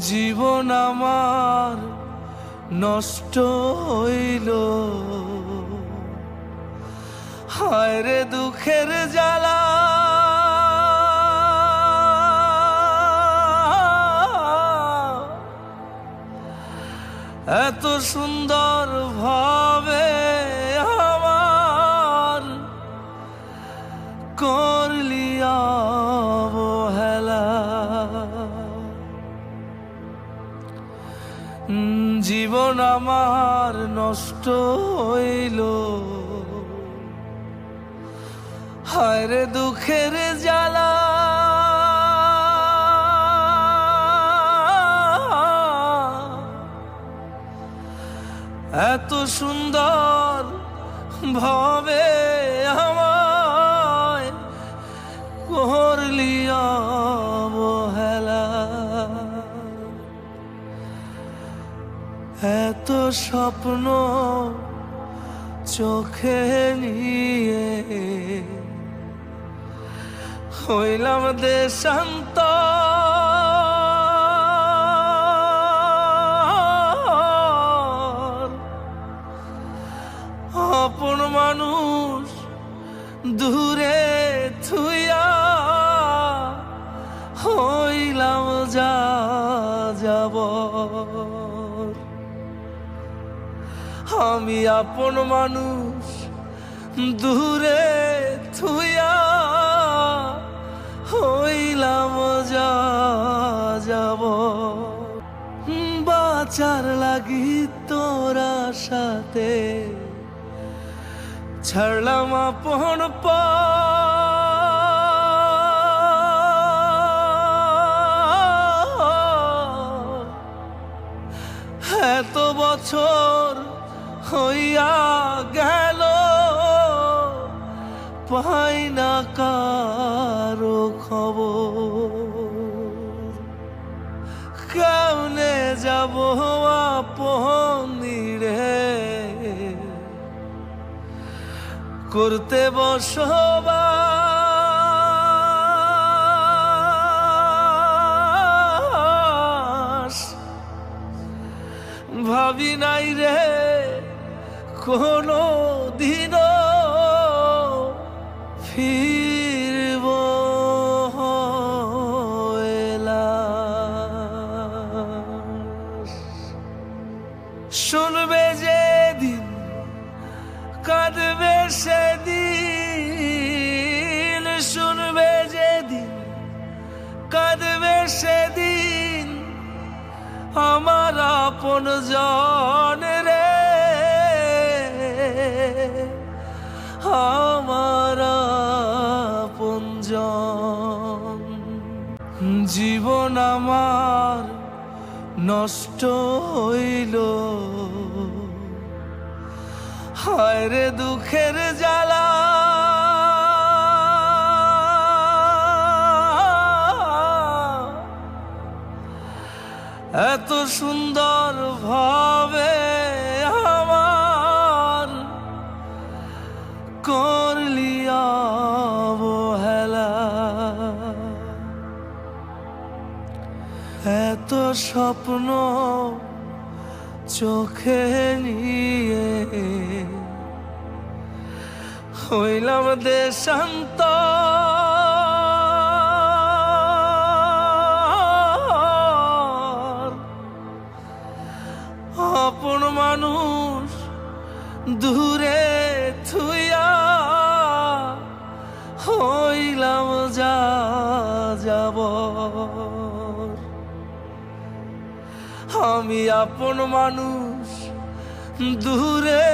জীবন আমার নষ্ট হইল, হায় রে দুঃখের জ্বালা। এত সুন্দর ভাবে আমার করলি অবহেলা। জীবন আমার নষ্ট হইল, হায় রে দুঃখের জ্বালা। এত সুন্দর ভাবে আমায় করলি অবহেলা। এত স্বপ্ন চোখে নিয়ে হইলাম দেশান্তর। আপন মানুষ দূরে থুইয়া হইলাম যা যাব। আমি আপন মানুষ দূরে থুইয়া হইলাম যা যাব। বাঁচার লাগি তোরা সাথে ছাড়লাম আপন এত বছর হইয়া গেল পাই না কারো খবর। কেমনে যাব আপন রে করতে বসবাস। ভাবি নাই রে কোনো দিনও ফিরব শুনবে যেদিন কাঁদবে সেদিন, শুনবে যেদিন কাঁদবে সেদিন আমার আপন জন রে, আমার আপন জন। জীবন আমার নষ্ট হইল, হায় রে দুঃখের জ্বালা। এত সুন্দর ভাবে আমার করলি অবহেলা। এত স্বপ্ন চোখে নিয়ে হইলাম দেশান্তর। আপন মানুষ দূরে থুইয়া হইলাম যা যাব। আমি আপন মানুষ দূরে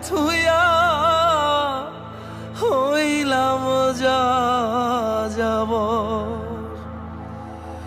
থুইয়া